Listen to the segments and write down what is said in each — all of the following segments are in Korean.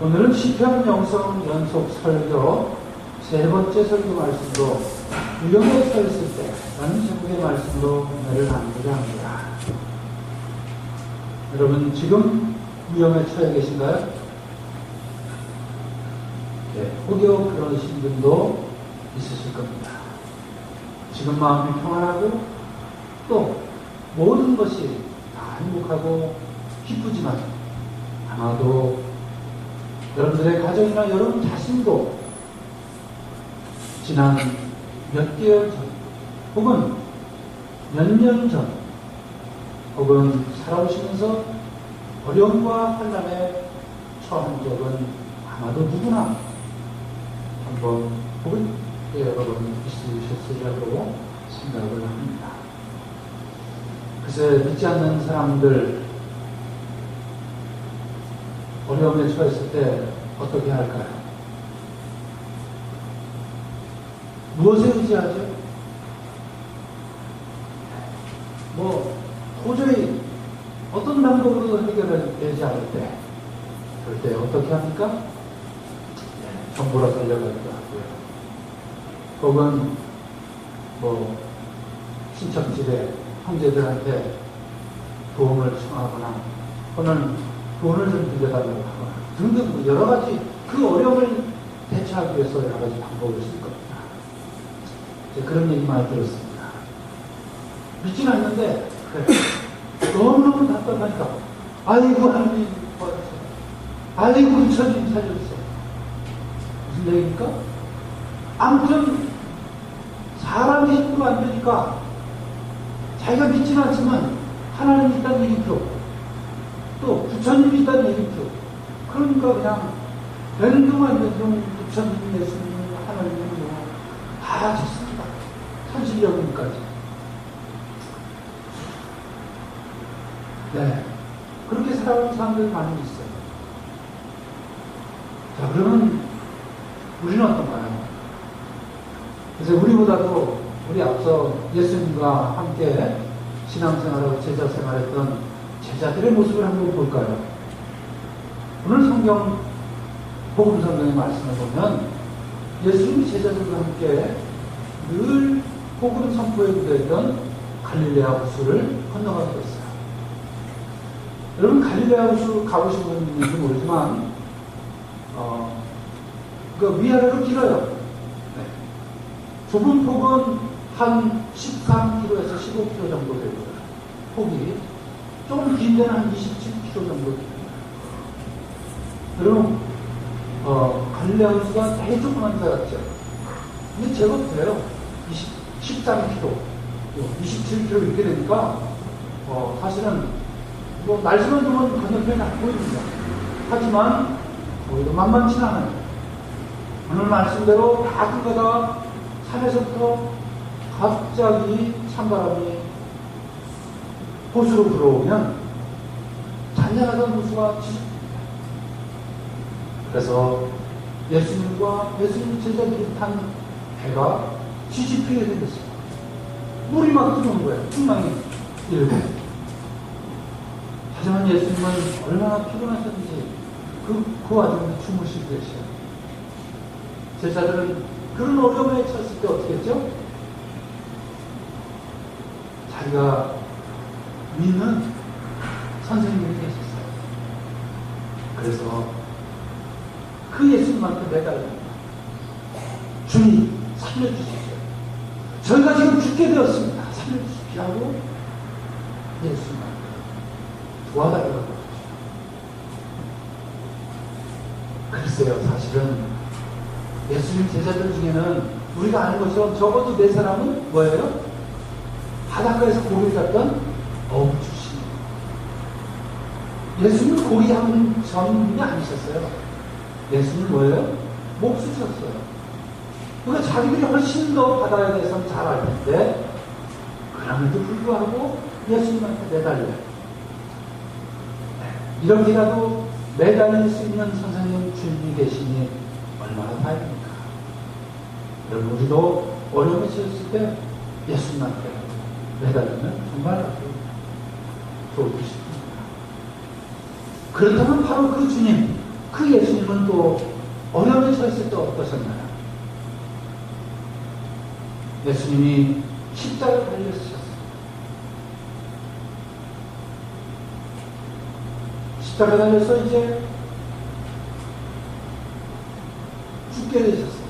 오늘은 시편 영성 연속 설교 세 번째 설교 말씀으로 위험에 처했을 때라는 제목의 말씀으로 은혜를 나누고자 합니다. 여러분 지금 위험에 처해 계신가요? 네, 혹여 그러신 분도 있으실 겁니다. 지금 마음이 평안하고 또 모든 것이 다 행복하고 기쁘지만 아마도 여러분들의 가정이나 여러분 자신도 지난 몇 개월 전 혹은 몇 년 전 혹은 살아오시면서 어려움과 환난에 처한 적은 아마도 누구나 한 번 혹은 여러 번 있으셨으리라고 생각을 합니다. 글쎄 믿지 않는 사람들 어려움에 처했을 때 어떻게 할까요? 무엇에 의지하죠? 도저히 어떤 방법으로 해결되지 않을 때 그럴 때 어떻게 합니까? 정보로 달려가기도 하고요. 혹은 친척집에 형제들한테 도움을 청하거나 또는 돈을 좀 빌려달라고 하거나 등등 여러 가지 그 어려움을 대처하기 위해서 여러 가지 방법을 쓸 겁니다. 그런 얘기 많이 들었습니다. 믿지는 않는데 너무너무 답답하니까 아이고 하나님 도와주세요. 아이고 부처님 살려주세요. 무슨 얘기입니까? 아무튼 사람이 힘으로 안 되니까 자기가 믿지는 않지만 하나님이 있다는 얘기죠. 또 부처님이 있다는 얘기죠. 그러니까 그냥 되는 동안 부처님, 예수님, 하나님 다 좋습니다. 산신령님까지. 네, 그렇게 살아가는 사람들 많이 있어요. 자, 그러면 우리는 어떤가요? 그래서 우리보다도 우리 앞서 예수님과 함께 신앙생활하고 제자생활했던 제자들의 모습을 한번 볼까요? 오늘 성경 복음 성경의 말씀을 보면 예수님이 제자들과 함께 늘 복음 선포에 무대했던 갈릴레아 호수를 건너가게 됐어요. 여러분 갈릴레아 호수 가보신 분 있는지 모르지만 그 위아래로 길어요. 네. 좁은 폭은 한 13km에서 15km 정도 되고요. 폭이 조금 긴 데는 한 27km 정도 됩니다. 여러분 갈릴레아 호수가 되게 조그만 데 같죠? 근데 제법 돼요. 13km, 27km 이렇게 되니까 사실은 날씨만 좋으면 건너편이 안 보입니다. 하지만 거기도 만만치는 않아요. 오늘 말씀대로 가끔가다 산에서부터 갑자기 찬바람이 호수로 불어오면 잔잔하던 호수가 뒤집힙니다. 그래서 예수님과 예수님 제자들이 탄 배가 뒤집히게 생겼어요. 물이 막 들어오는 거예요. 풍랑이 일고. 하지만 예수님은 얼마나 피곤하셨는지 그 와중에 주무시고 계셔요. 제자들은 그런 어려움에 처했을 때 어떻게 했죠? 자기가 믿는 선생님이 계셨어요. 그래서 그 예수님한테 매달립니다. 주님 살려주십시오. 저희가 지금 죽게 되었습니다. 살려주십시오 하고 예수님한테 도와달라고 하죠. 글쎄요, 사실은 예수님 제자들 중에는 우리가 아는 것처럼 적어도 4사람은 뭐예요? 바닷가에서 고기 잡던 어부 출신. 예수님은 고기 잡는 전문이 아니셨어요. 예수님은 뭐예요? 목수셨어요. 그러니까 자기들이 훨씬 더 바다에 대해서는 잘 알 텐데 그럼에도 불구하고 예수님한테 매달려요. 이렇게라도 매달릴 수 있는 선생님 주님이 계시니 얼마나 다행입니까? 여러분 우리도 어려움에 처했을 때 예수님한테 매달리면 정말 아주 좋을 것입니다. 그렇다면 바로 그 주님 그 예수님은 또 어려움에 처했을 때 어떠셨나요? 예수님이 십자가에 달려주셨어요. 십자가에 달려서 이제 죽게 되셨어요.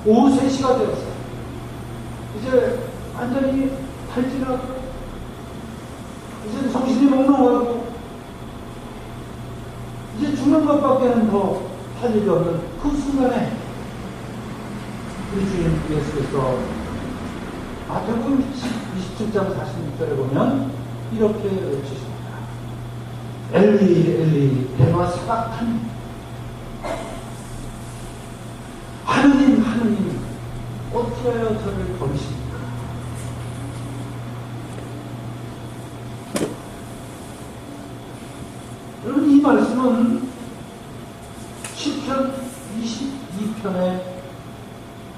오후 3시가 되었어요. 이제 완전히 탈진하고 이제 정신이 몽롱하고 이제 죽는 것밖에는 더 할 일이 없는 그 순간에 우리 주님 예수께서 마태복음 27장 46절에 보면 이렇게 외치십니다. 엘리 엘리 레마 사박타니, 하느님 하느님 어찌하여 저를 버리십니까? 여러분, 이 말씀은 시편 22편의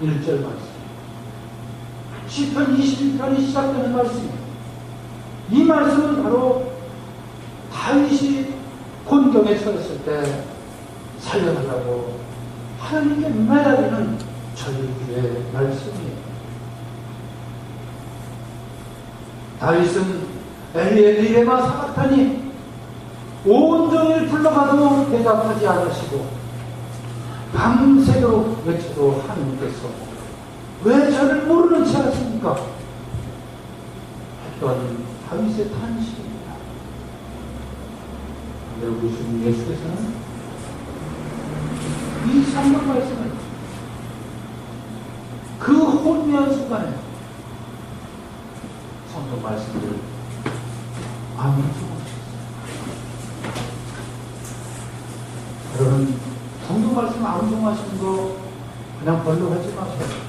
1절 말씀, 시편 21편이 시작되는 말씀입니다. 이 말씀은 바로 다윗이 곤경에 처했을 때 살려달라고 하나님께 매달리는 절기의 말씀이에요. 다윗은 엘리 엘리 레마 사박타니, 온종일 불러가도 대답하지 않으시고 밤새도록 외쳐도 하나님께서 왜 저를 모르는 채 하십니까? 했던 다윗의 탄식입니다. 그런데 우리 주님 예수께서는 이 성경 말씀을 그 혼미한 순간에 성경 말씀을 암송하셨어요. 여러분, 성경 말씀 암송하시는 거 그냥 별로 하지 마세요.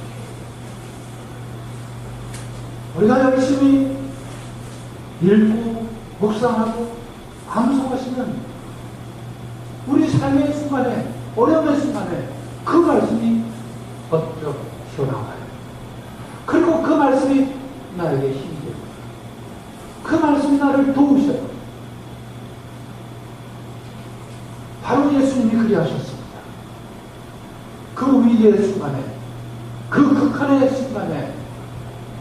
우리가 열심히 읽고 묵상하고 암송하시면 우리 삶의 순간에, 어려움의 순간에 그 말씀이 번쩍 튀어나와요. 그리고 그 말씀이 나에게 힘이 되고 그 말씀이 나를 도우셔요. 바로 예수님이 그리하셨습니다. 그 위기의 순간에, 그 극한의 순간에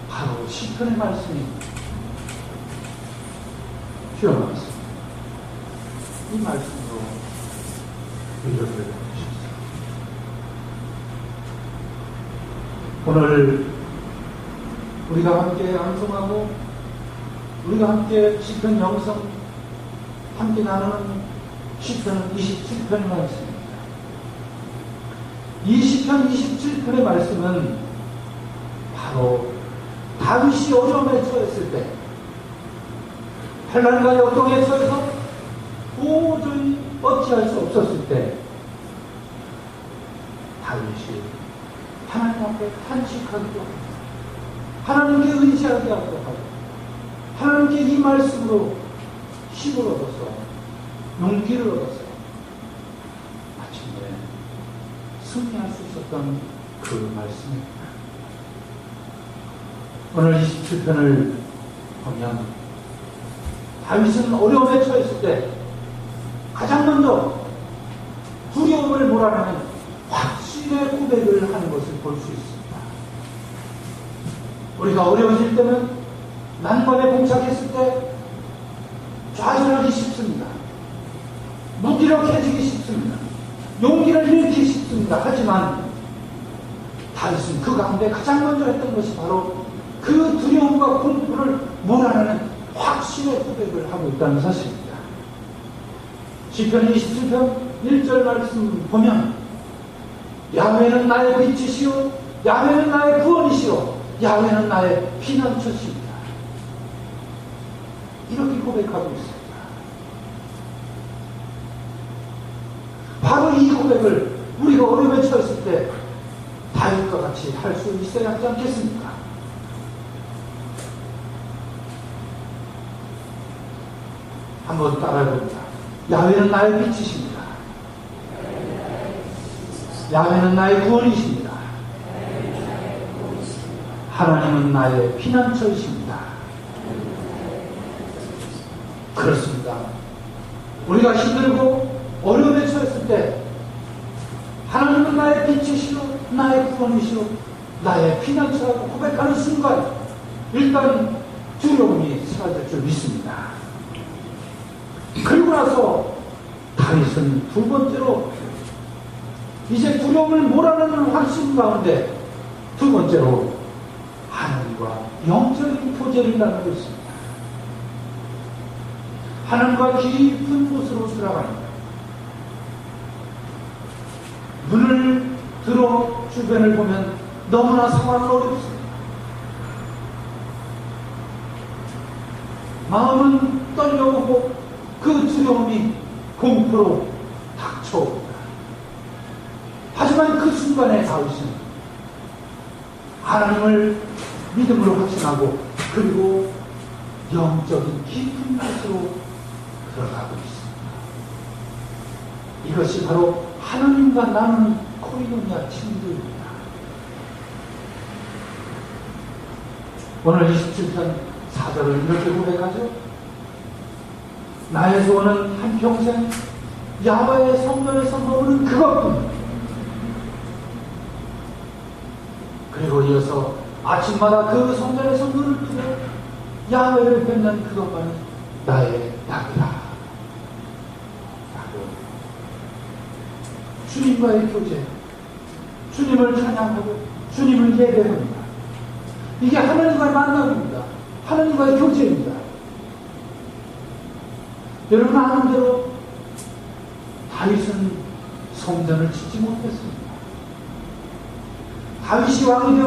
바로 시편의 말씀이 튀어나왔습니다. 이 말씀으로 위로를 해주셨습니다. 오늘 우리가 함께 암송하고 우리가 함께 시편 영성 함께 나누는 시편 27편의 말씀입니다. 이 시편 27편의 말씀은 바로 다윗이 어려움에 처했을 때, 환난과 역경에 처해서 도저히 어찌할 수 없었을 때 다윗이 하나님 앞에 탄식하기도 하고 하나님께 의지하게 하기도 하고 하나님께 이 말씀으로 힘을 얻어서 용기를 얻어서 마침내 승리할 수 있었던 그 말씀입니다. 오늘 27편을 보면 다윗은 어려움에 처했을 때 가장 먼저 두려움을 몰아내는 확신의 고백을 하는 것을 볼 수 있습니다. 우리가 어려워질 때는 난관에 봉착했을 때 좌절하기 쉽습니다. 무기력해지기 쉽습니다. 용기를 잃기 쉽습니다. 하지만 다윗은 그 가운데 가장 먼저 했던 것이 바로 그 두려움과 공포를 몰아내는 확신의 고백을 하고 있다는 사실입니다. 시편 27편 1절 말씀 보면 야훼는 나의 빛이시오, 야훼는 나의 구원이시오, 야훼는 나의 피난처시입니다. 이렇게 고백하고 있습니다. 바로 이 고백을 우리가 어려움에 처했을 때 다윗과 같이 할 수 있어야 하지 않겠습니까? 한번 따라해봅니다. 야훼는 나의 빛이십니다. 야훼는 나의 구원이십니다. 하나님은 나의 피난처이십니다. 그렇습니다. 우리가 힘들고 어려움에 처했을 때 나의 구원이시오, 나의 피난처라고 고백하는 순간 일단 두려움이 사라질 줄 믿습니다. 그리고 나서 다윗은 두 번째로 이제 두려움을 몰아내는 확신 가운데 두 번째로 하나님과 영적인 교제를 나누고 있습니다. 하나님과 깊은 곳으로 들어갑니다. 눈을 들어 주변을 보면 너무나 상황은 어렵습니다. 마음은 떨려오고 그 두려움이 공포로 닥쳐옵니다. 하지만 그 순간에 다윗은 하나님을 믿음으로 확신하고 그리고 영적인 깊은 곳으로 들어가고 있습니다. 이것이 바로 하나님과 나누는 코이노니아 친구입니다. 오늘 27편 4절을 이렇게 고백하죠. 나의 소원은 한평생 야훼의 성전에서 머무는 그것뿐. 그리고 이어서 아침마다 그 성전에서 눈을 뜨며 야훼를 뵙는 그것만이 나의 낙이라. 주님과의 교제, 주님을 찬양하고 주님을 예배합니다. 이게 하나님과의 만남입니다. 하나님과의 교제입니다. 여러분 아는 대로 다윗은 성전을 짓지 못했습니다. 다윗이 왕이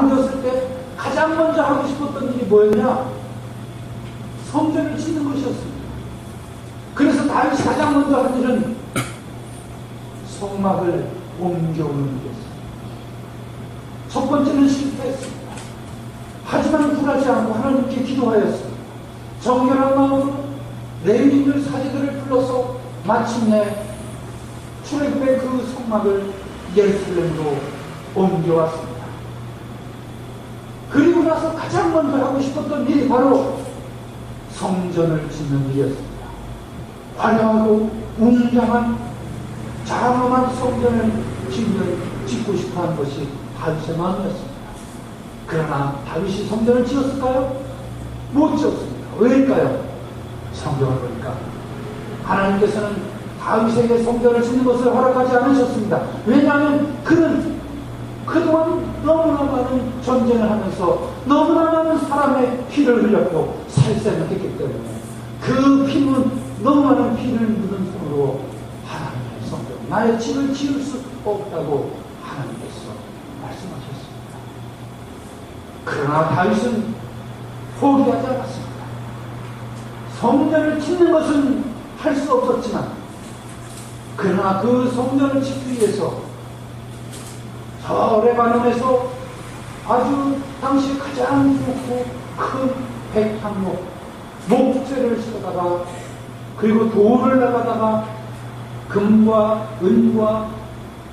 되었을 때 가장 먼저 하고 싶었던 일이 뭐였냐? 성전을 짓는 것이었습니다. 그래서 다윗이 가장 먼저 한 일은 성막을 옮겨오는 일이었습니다. 첫 번째는 실패했습니다. 하지만 굴하지 않고 하나님께 기도하였습니다. 정결한 마음으로 레위인들 사제들을 불러서 마침내 출애굽의 그 성막을 예루살렘으로 옮겨왔습니다. 그리고 나서 가장 먼저 하고 싶었던 일이 바로 성전을 짓는 일이었습니다. 화려하고 웅장한 장엄한 성전을 짓고 싶어한 것이 다윗의 마음이었습니다. 그러나 다윗이 성전을 지었을까요? 못 지었습니다. 왜일까요? 성경을 보니까 하나님께서는 다윗에게 성전을 짓는 것을 허락하지 않으셨습니다. 왜냐하면 그는 그동안 너무나 많은 전쟁을 하면서 너무나 많은 사람의 피를 흘렸고 살생을 했기 때문에 그 피는 너무 많은 피를 묻은 손으로 하나님의 성전, 나의 집을 지을 수 없다고 하나님께서 말씀하셨습니다. 그러나 다윗은 포기하지 않았습니다. 성전을 짓는 것은 할 수 없었지만 그러나 그 성전을 짓기 위해서 저 레바논에서 아주 당시 가장 좋고 큰 백향목 목재를 쏘다가 그리고 돌을 나가다가 금과 은과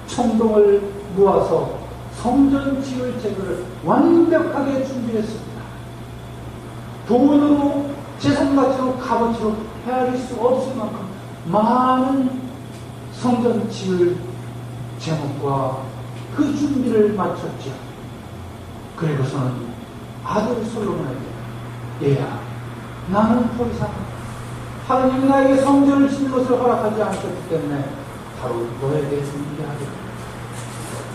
청동을 모아서 성전 지을 재료를 완벽하게 준비했습니다. 돈으로 재산가치로 값어치로 헤아릴 수 없을 만큼 많은 성전 지을 제목과 그 준비를 마쳤죠. 그리고서는 아들 솔로몬에게 얘야, 나는 더 이상 하나님이 나에게 성전을 짓는 것을 허락하지 않았기 때문에 바로 너에게 준비하겠다.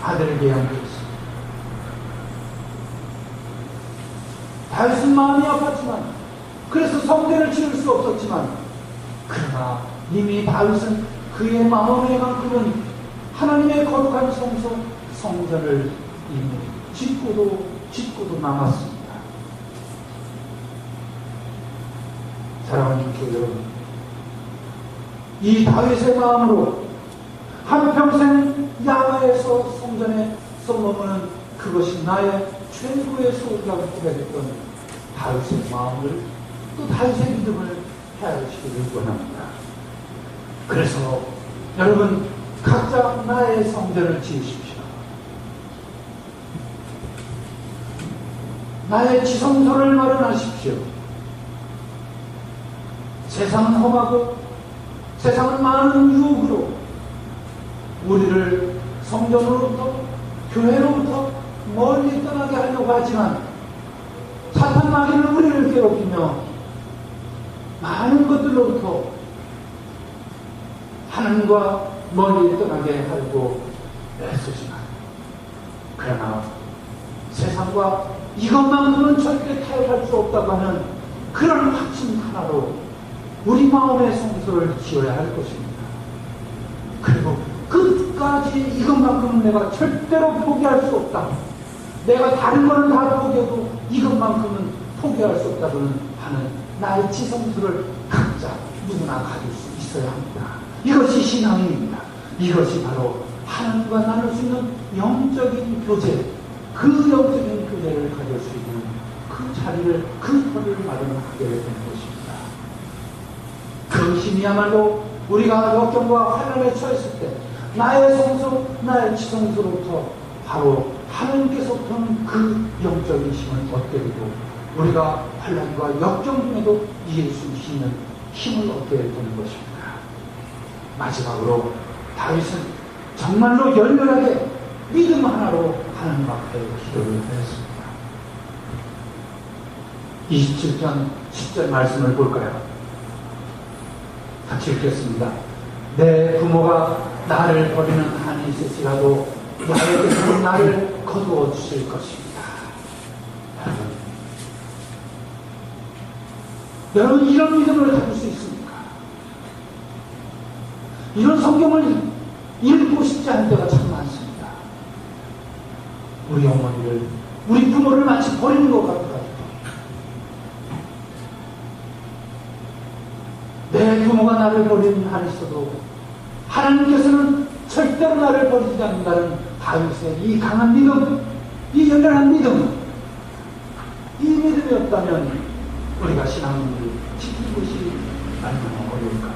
아들에게 양보했습니다. 다윗은 마음이 아팠지만 그래서 성전을 지을 수 없었지만 그러나 이미 다윗은 그의 마음의 만큼은 하나님의 거룩한 성전을 이미 짓고도 남았습니다. 사랑하는 교회 여러분, 이 다윗의 마음으로 한평생 야훼에서 성전에 써먹는 그것이 나의 최고의 소유라고 고백했던 다윗의 마음을 또 다윗의 믿음을 헤아리시기를 원합니다. 그래서 여러분 각자 나의 성전을 지으십시오. 나의 지성소를 마련하십시오. 세상은 험하고 세상은 많은 유혹으로 우리를 성전으로부터 교회로부터 멀리 떠나게 하려고 하지만 사탄 마귀는 우리를 괴롭히며 많은 것들로부터 하나님과 멀리 떠나게 하려고 애쓰지만, 그러나 세상과 이것만큼은 절대 타협할 수 없다고 하는 그런 확신 하나로 우리 마음의 성소를 지어야 할 것입니다. 그리고 끝까지 이것만큼은 내가 절대로 포기할 수 없다. 내가 다른 거는 다 포기해도 이것만큼은 포기할 수 없다고는 하는 나의 지성수를 각자 누구나 가질 수 있어야 합니다. 이것이 신앙입니다. 이것이 바로 하나님과 나눌 수 있는 영적인 교제, 그 영적인 교제를 가질 수 있는 그 자리를, 그 터를 마련하게 되는 것입니다. 그 힘이야말로 우리가 역경과 환난에 처했을 때 나의 성소, 나의 지성소로부터 바로 하나님께서부터는 그 영적인 힘을 얻게 되고, 우리가 환난과 역경 중에도 이길 수 있는 힘을 얻게 되는 것입니다. 마지막으로 다윗은 정말로 열렬하게 믿음 하나로 하나님 앞에 기도를 했습니다. 27편 10절 말씀을 볼까요? 같이 읽겠습니다. 내 부모가 나를 버리는 한이 있을지라도 야훼께서는 나를 거두어 주실 것입니다. 여러분, 이런 믿음을 가질 수 있습니까? 이런 성경을 읽고 싶지 않은 때가 참 많습니다. 우리 어머니를, 우리 부모를 마치 버리는 것 같아요. 내 부모가 나를 버리는 한이 있어도 하나님께서는 절대로 나를 버리지 않는다는 다윗의 이 강한 믿음, 이 열렬한 믿음, 이 믿음이었다면 우리가 신앙을 지키는 것이 얼마나 어려울까요?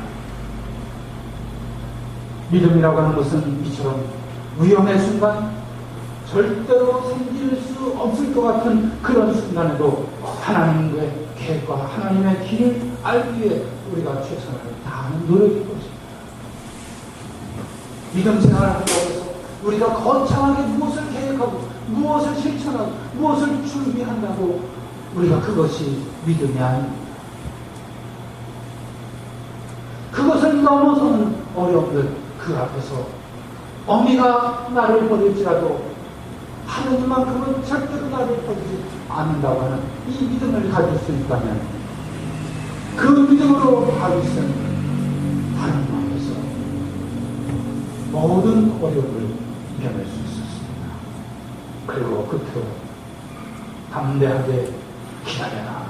믿음이라고 하는 것은 이처럼 위험의 순간, 절대로 생길 수 없을 것 같은 그런 순간에도 하나님의 계획과 하나님의 길을 알기 위해 우리가 최선을 다하는 노력인 것입니다. 믿음 생활을 한다고 해서 우리가 거창하게 무엇을 계획하고 무엇을 실천하고 무엇을 준비한다고 우리가 그것이 믿음이 아닙니다. 그것을 넘어서는 어려움들, 그 앞에서 어미가 나를 버릴지라도 하나님만큼은 절대로 나를 버리지 않는다고 하는 이 믿음을 가질 수 있다면, 그 믿음으로 다윗은 하나님 앞에서 모든 어려움을 이겨낼 수 있었습니다. 그리고 끝으로 담대하게 기다려라.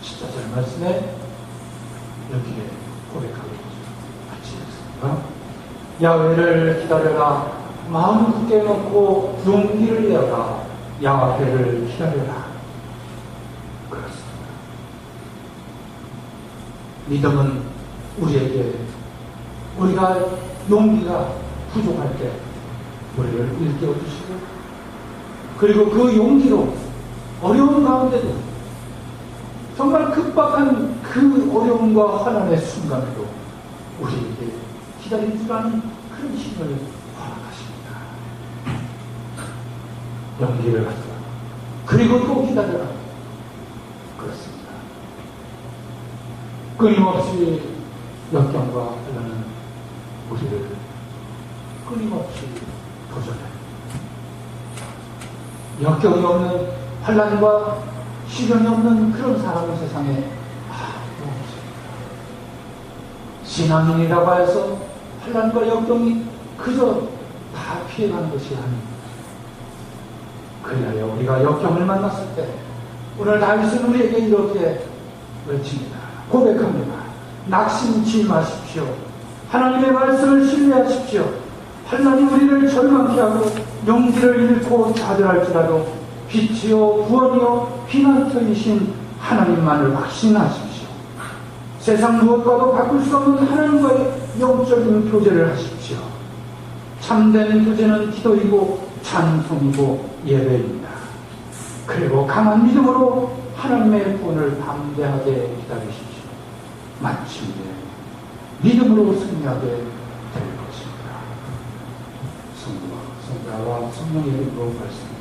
14절 말씀에 여기에 고백하고 같이 읽습니다. 야훼를 기다려라. 마음 굳게 놓고 용기를 내어라. 야훼를 기다려라. 그렇습니다. 믿음은 우리에게, 우리가 용기가 부족할 때 우리를 일깨워 주시고, 그리고 그 용기로 어려운 가운데도, 정말 급박한 그 어려움과 환난의 순간에도 우리에게 기다릴 줄 아는 그런 힘을 허락하십니다. 용기를 가져라. 그리고 또 기다려라. 그렇습니다. 끊임없이 역경과 환난은 우리를 끊임없이 도전해. 역경이 없는, 환난과 시련이 없는 그런 사람은 세상에 없습니다. 신앙인이라고 해서 환난과 역경이 그저 다 피해가는 것이 아닙니다. 그리하여 우리가 역경을 만났을 때 오늘 다윗은 우리에게 이렇게 외칩니다. 고백합니다. 낙심치 마십시오. 하나님의 말씀을 신뢰하십시오. 환난이 우리를 절망케 하고 용기를 잃고 좌절할지라도 빛이요 구원이요 피난처이신 하나님만을 확신하십시오. 세상 무엇과도 바꿀 수 없는 하나님과의 영적인 교제를 하십시오. 참된 교제는 기도이고 찬송이고 예배입니다. 그리고 강한 믿음으로 하나님의 구원을 담대하게 기다리십시오. 마침내 믿음으로 승리하게 될 것입니다. 성도와 성도 나와 성령의 이름으로 말씀드립니다.